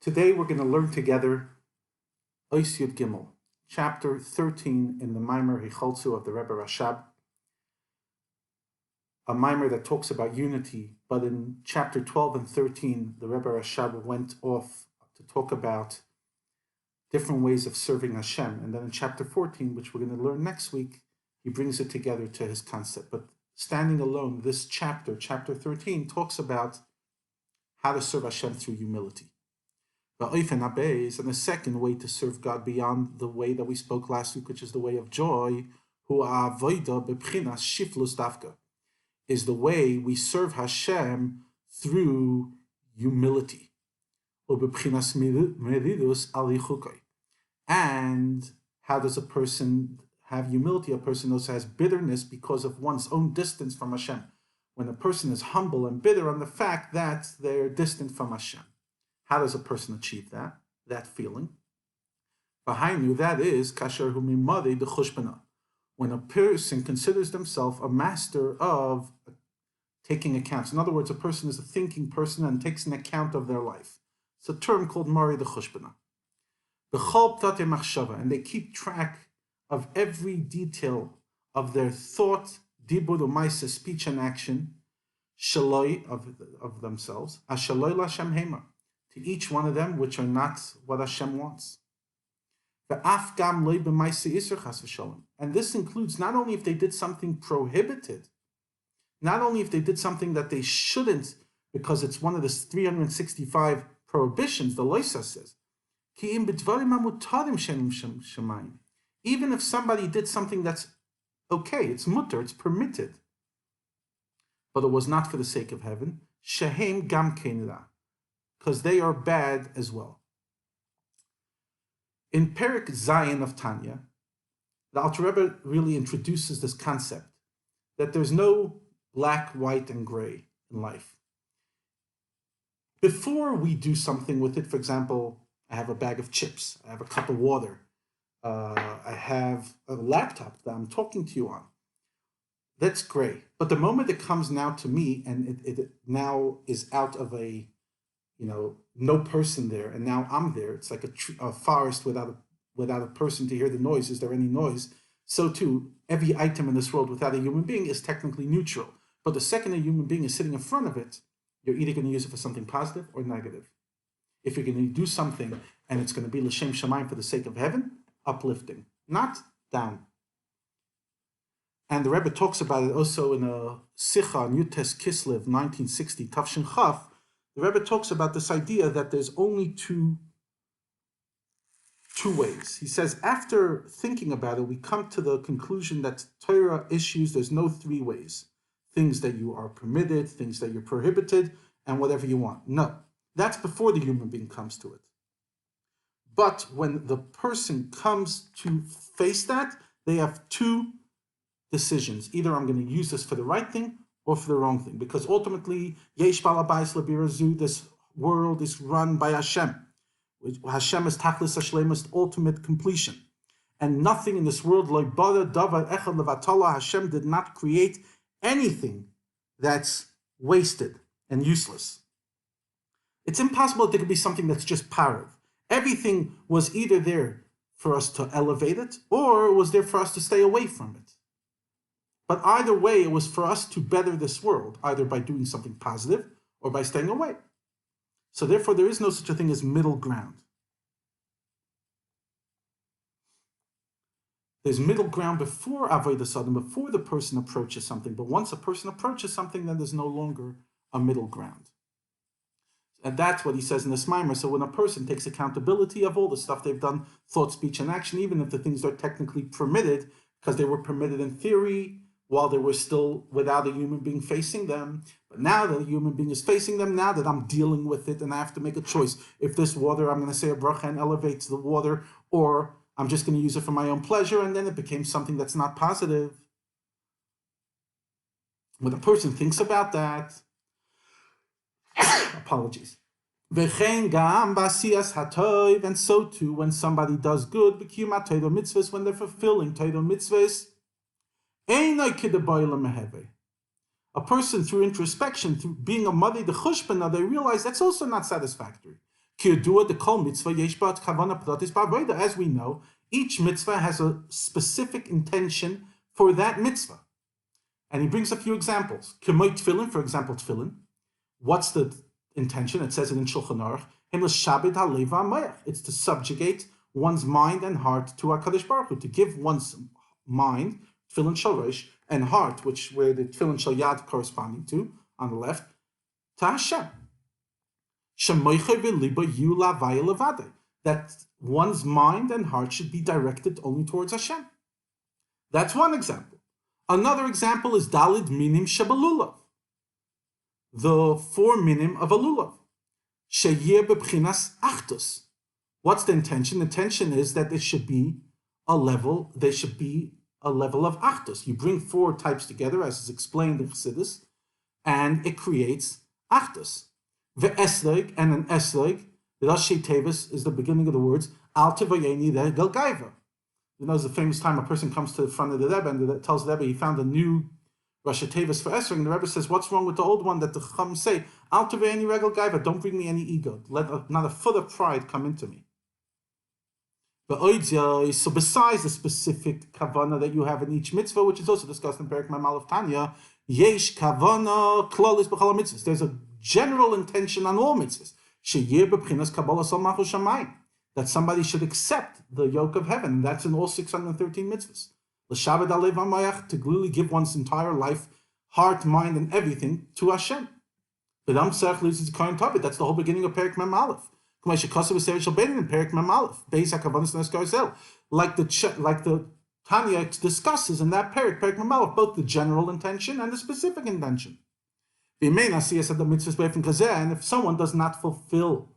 Today we're going to learn together Ois Yud Gimel, chapter 13 in the Maimer Heichaltzu of the Rebbe Rashab, a Maimer that talks about unity, but in chapter 12 and 13, the Rebbe Rashab went off to talk about different ways of serving Hashem. And then in chapter 14, which we're going to learn next week, he brings it together to his concept. But standing alone, this chapter 13, talks about how to serve Hashem through humility. And the second way to serve God beyond the way that we spoke last week, which is the way of joy, is the way we serve Hashem through humility. And how does a person have humility? A person also has bitterness because of one's own distance from Hashem. When a person is humble and bitter on the fact that they're distant from Hashem. How does a person achieve that feeling? That is kasher humimadi the chushbana. When a person considers themselves a master of taking accounts. In other words, a person is a thinking person and takes an account of their life. It's a term called mari the chushbana. And they keep track of every detail of their thought, dibur u'maisa, speech and action, shaloi of themselves, ashaloi l'Hashem hema, to each one of them which are not what Hashem wants. And this includes not only if they did something prohibited, not only if they did something that they shouldn't, because it's one of the 365 prohibitions, the Loisa says. Even if somebody did something that's okay, it's mutter, it's permitted, but it was not for the sake of heaven, shehem gam kein, because they are bad as well. In Perik Zayin of Tanya, the Alter Rebbe really introduces this concept that there's no black, white, and gray in life. Before we do something with it, for example, I have a bag of chips, I have a cup of water, I have a laptop that I'm talking to you on. That's gray. But the moment it comes now to me and it now is out of a no person there, and now I'm there. It's like a forest without a person to hear the noise. Is there any noise? So too, every item in this world without a human being is technically neutral. But the second a human being is sitting in front of it, you're either going to use it for something positive or negative. If you're going to do something and it's going to be l'shem shamayim, for the sake of heaven, uplifting, not down. And the Rebbe talks about it also in a Sicha, Yutes Kislev, 1960, Tafshin Chaf. The Rebbe talks about this idea that there's only two ways. He says, after thinking about it, we come to the conclusion that Torah issues, there's no three ways. Things that you are permitted, things that you're prohibited, and whatever you want. No, that's before the human being comes to it. But when the person comes to face that, they have two decisions. Either I'm going to use this for the right thing or for the wrong thing. Because ultimately, Yesh Balabais Labirazu, this world is run by Hashem. Hashem is Tachlis Hashlemus, ultimate completion. And nothing in this world, Hashem did not create anything that's wasted and useless. It's impossible that there could be something that's just parav. Everything was either there for us to elevate it, or it was there for us to stay away from it. But either way, it was for us to better this world, either by doing something positive or by staying away. So therefore, there is no such a thing as middle ground. There's middle ground before Avodah Sodom, before the person approaches something. But once a person approaches something, then there's no longer a middle ground. And that's what he says in this mimer. So when a person takes accountability of all the stuff they've done, thought, speech, and action, even if the things are technically permitted, because they were permitted in theory, while they were still without a human being facing them. But now that a human being is facing them, now that I'm dealing with it and I have to make a choice. If this water, I'm going to say a bracha and elevates the water, or I'm just going to use it for my own pleasure, and then it became something that's not positive. When a person thinks about that, apologies. And so too, when somebody does good, when they're fulfilling Torah mitzvahs, a person through introspection, through being a mother, the chushbana, they realize that's also not satisfactory. As we know, each mitzvah has a specific intention for that mitzvah. And he brings a few examples. Tefillin, for example, tefillin. What's the intention? It says it in Shulchan Aruch. It's to subjugate one's mind and heart to HaKadosh Baruch Hu, to give one's mind, tefillin shorosh, and heart, where the tefillin shal yad corresponding to, on the left, to Hashem. That one's mind and heart should be directed only towards Hashem. That's one example. Another example is Dalid Minim Shabalulav, the 4 minim of a lulav. Sheyeh bebchinas achtus. What's the intention? The intention is that there should be a level of achtus. You bring 4 types together, as is explained in Chassidus, and it creates achtus. Ve'esleg, and an esleg, the Rashi Tevis is the beginning of the words, Al Tevayeni Regel Gaiva. You know, it's the famous time a person comes to the front of the Rebbe and tells the Rebbe he found a new Rashi Tevis for esrog, and the Rebbe says, what's wrong with the old one? That the Chacham say, Al Tevayeni Regel Gaiva, don't bring me any ego. Let not a foot of pride come into me. So besides the specific kavana that you have in each mitzvah, which is also discussed in Perek Mem Aleph Tanya, yesh kavana klolis b'chol mitzvahs. There's a general intention on all mitzvahs. Sheyeh b'bchinas kabbalas al malchus shamayim. That somebody should accept the yoke of heaven. And that's in all 613 mitzvahs. L'shabed alev hamayach, to gluely give one's entire life, heart, mind, and everything to Hashem. B'dam tzarech lizis kain tabit. That's the whole beginning of Perek Mem Aleph. Like the Tanya discusses in that Perek Mem Aleph, both the general intention and the specific intention. And if someone does not fulfill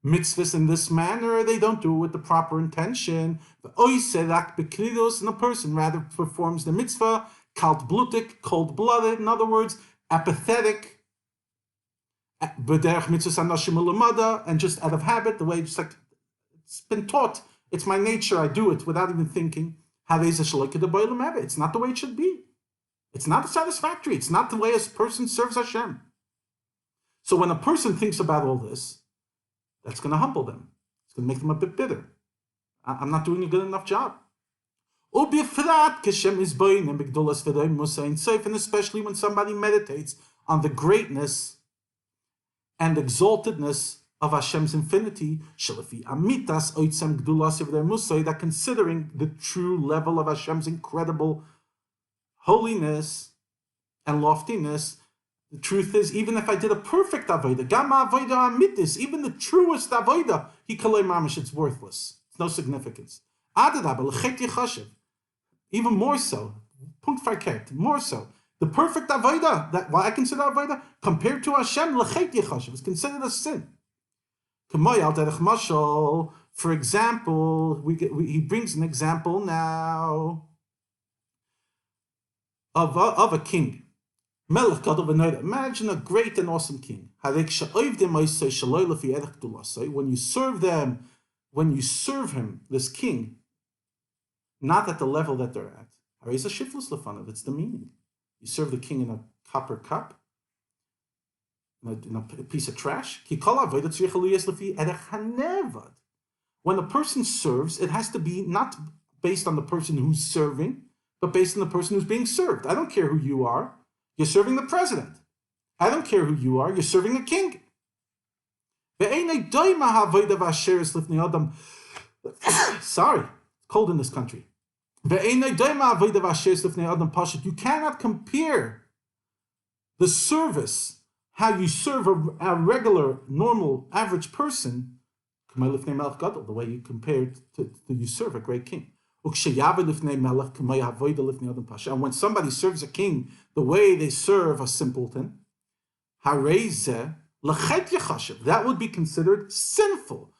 mitzvahs in this manner, they don't do it with the proper intention, and a person rather performs the mitzvah kaltblutig, cold-blooded, in other words, apathetic, and just out of habit, the way just like it's been taught, it's my nature, I do it without even thinking. It's not the way it should be. It's not satisfactory. It's not the way a person serves Hashem. So when a person thinks about all this, that's going to humble them. It's going to make them a bit bitter. I'm not doing a good enough job. And especially when somebody meditates on the greatness and exaltedness of Hashem's infinity, that considering the true level of Hashem's incredible holiness and loftiness, the truth is, even if I did a perfect avodah, even the truest avodah, it's worthless. It's no significance. Even more so, more so. The perfect avodah, that what I consider avodah, compared to Hashem, is considered a sin. For example, he brings an example now of a king. Imagine a great and awesome king. When you serve him, this king, not at the level that they're at. It's the meaning. You serve the king in a copper cup, in a piece of trash. When a person serves, it has to be not based on the person who's serving, but based on the person who's being served. I don't care who you are. You're serving the president. I don't care who you are. You're serving a king. Sorry, cold in this country. You cannot compare the service, how you serve a regular, normal, average person, the way you compared to you serve a great king. And when somebody serves a king the way they serve a simpleton, that would be considered sinful.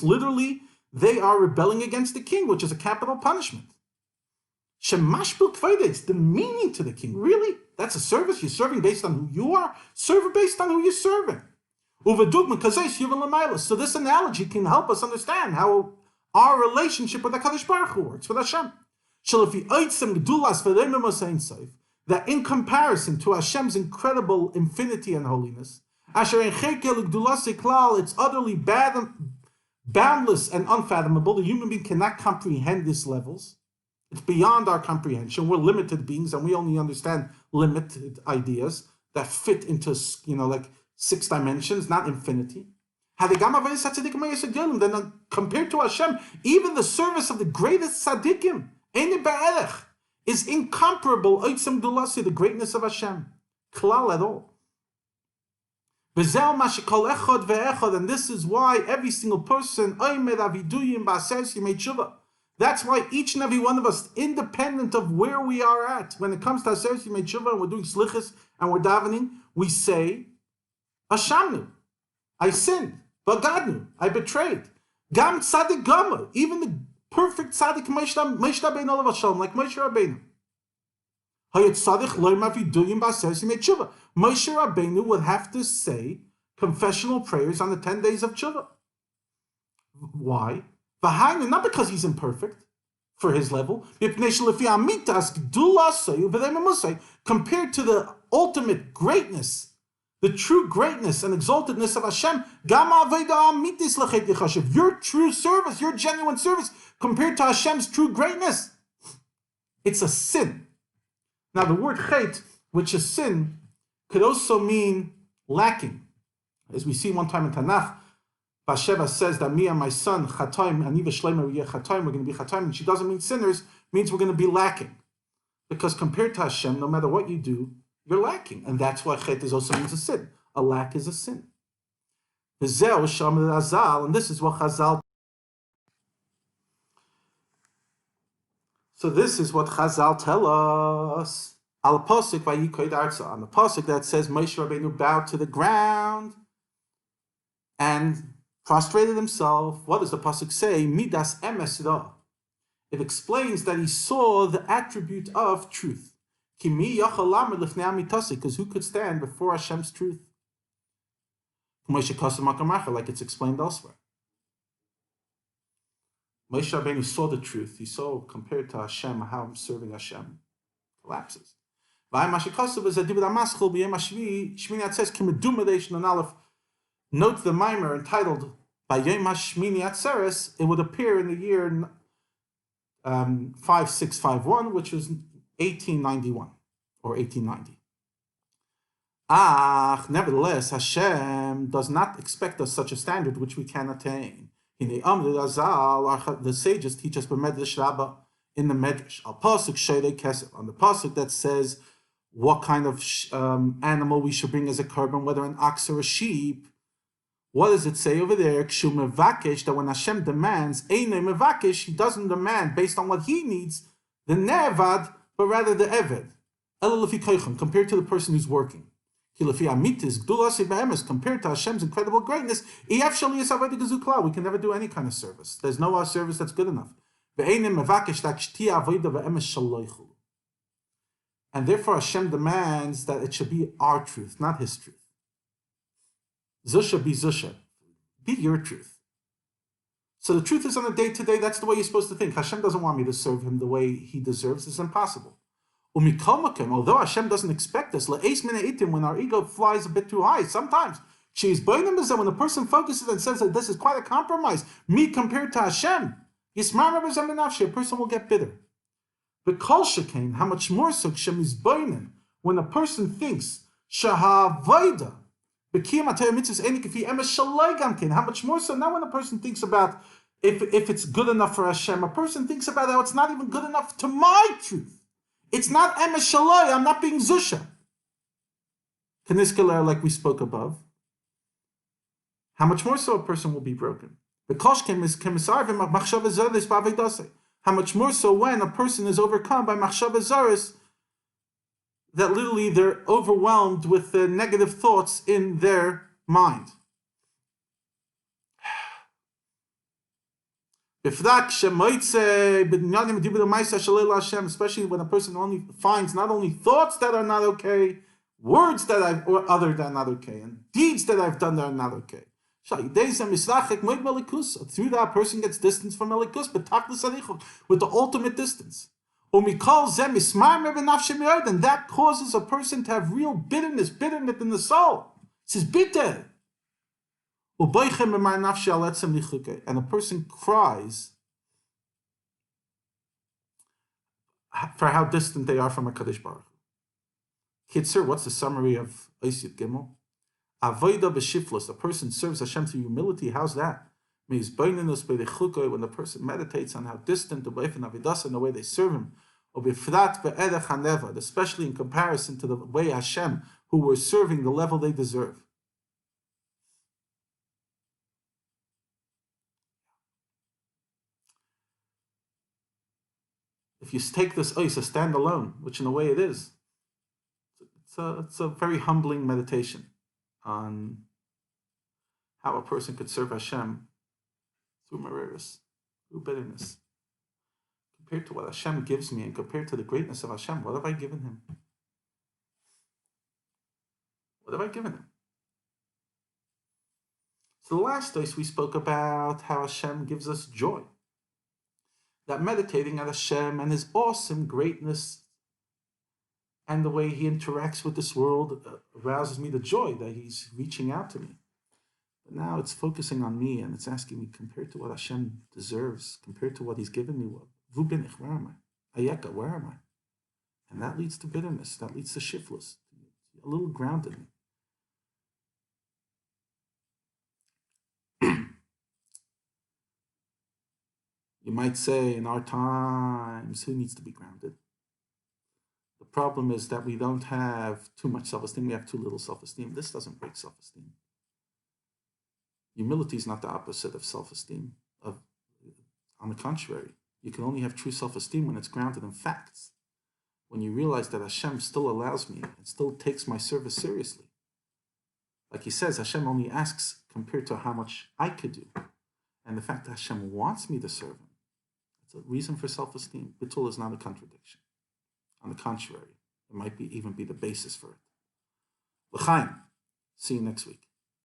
Literally, they are rebelling against the king, which is a capital punishment. It's the meaning to the king. Really? That's a service? You're serving based on who you are? Serve based on who you're serving. So this analogy can help us understand how our relationship with HaKadosh Baruch Hu works, with Hashem. That in comparison to Hashem's incredible infinity and holiness, It's utterly boundless and unfathomable. The human being cannot comprehend these levels. It's beyond our comprehension. We're limited beings, and we only understand limited ideas that fit into, like 6 dimensions, not infinity. Then compared to Hashem, even the service of the greatest tzaddikim is incomparable. The greatness of Hashem, klal at all. And this is why every single person, that's why each and every one of us, independent of where we are at, when it comes to Aseret Yimei Tshuva and we're doing slichus and we're davening, we say, Ashamnu, I sinned, Bagadnu, I betrayed. Gam Tzadik Gama, even the perfect Tzadik Moshe Rabbeinu olav Hashem, like Moshe Rabbeinu. Moshe Rabbeinu would have to say confessional prayers on the 10 days of Tshuva. Why? Not because he's imperfect for his level. Compared to the ultimate greatness, the true greatness and exaltedness of Hashem, your true service, your genuine service, compared to Hashem's true greatness, it's a sin. Now, the word chet, which is sin, could also mean lacking. As we see one time in Tanakh, Basheva says that me and my son, Chatoim, Ani v'Shleima Chatoim, we're going to be Chatoim, and she doesn't mean sinners, means we're going to be lacking. Because compared to Hashem, no matter what you do, you're lacking. And that's why chet is also means a sin. A lack is a sin. And this is what Chazal. So this is what Chazal tell us. Al pasuk vayikoid arza. On the pasuk that says Moshe Rabbeinu bowed to the ground and prostrated himself. What does the pasuk say? Midas emes ra. It explains that he saw the attribute of truth. Because who could stand before Hashem's truth? Like it's explained elsewhere. Moshe Rabbeinu saw the truth. He saw, compared to Hashem, how I'm serving Hashem collapses. Note the mimer entitled by Yom HaShmini Atzeres. It would appear in the year 5651, which was 1891 or 1890. Nevertheless, Hashem does not expect us such a standard which we can attain. The sages teach us in the Medrash on the pasuk that says what kind of animal we should bring as a korban, whether an ox or a sheep. What does it say over there? That when Hashem demands, he doesn't demand based on what he needs, the nevad, but rather the eved. Compared to the person who's working. Compared to Hashem's incredible greatness, we can never do any kind of service. There's no service that's good enough. And therefore Hashem demands that it should be our truth, not his truth. Zusha be Zusha. Be your truth. So the truth is on a day-to-day, that's the way you're supposed to think. Hashem doesn't want me to serve him the way he deserves. It's impossible. Although Hashem doesn't expect us, when our ego flies a bit too high, sometimes, when the person focuses and says that this is quite a compromise, me compared to Hashem, a person will get bitter. But kol shekain, how much more so when a person thinks, shahavoida, how much more so now when a person thinks about if it's good enough for Hashem, a person thinks about how it's not even good enough to my truth. It's not emes shaloi, I'm not being zusha. Kaniskaler, like we spoke above. How much more so a person will be broken. How much more so when a person is overcome by machshavah zaris, that literally they're overwhelmed with the negative thoughts in their mind. Especially when a person only finds not only thoughts that are not okay, words that are not okay, and deeds that I've done that are not okay. Through that, a person gets distance from Elikus, with the ultimate distance. And that causes a person to have real bitterness in the soul. says, bitte. And a person cries for how distant they are from HaKadosh Baruch Hu. Kitzur, what's the summary of Ois Yud Gimel? Avoida b'shiflos, a person serves Hashem through humility. How's that? When the person meditates on how distant the way and the way they serve him, especially in comparison to the way Hashem, who were serving the level they deserve. If you take this ois, a standalone, which in a way it is, it's a very humbling meditation on how a person could serve Hashem through meritus, through bitterness. Compared to what Hashem gives me and compared to the greatness of Hashem, what have I given him? What have I given him? So the last days we spoke about how Hashem gives us joy. That meditating on Hashem and his awesome greatness and the way he interacts with this world arouses me the joy that he's reaching out to me. But now it's focusing on me and it's asking me, compared to what Hashem deserves, compared to what he's given me, where am I? Ayeka, where am I? And that leads to bitterness, that leads to shiftless, a little grounded. You might say, in our times, who needs to be grounded? The problem is that we don't have too much self-esteem, we have too little self-esteem. This doesn't break self-esteem. Humility is not the opposite of self-esteem. On the contrary, you can only have true self-esteem when it's grounded in facts. When you realize that Hashem still allows me and still takes my service seriously. Like he says, Hashem only asks compared to how much I could do. And the fact that Hashem wants me to serve him, it's a reason for self-esteem. Bitul is not a contradiction. On the contrary, it might even be the basis for it. L'chaim. See you next week.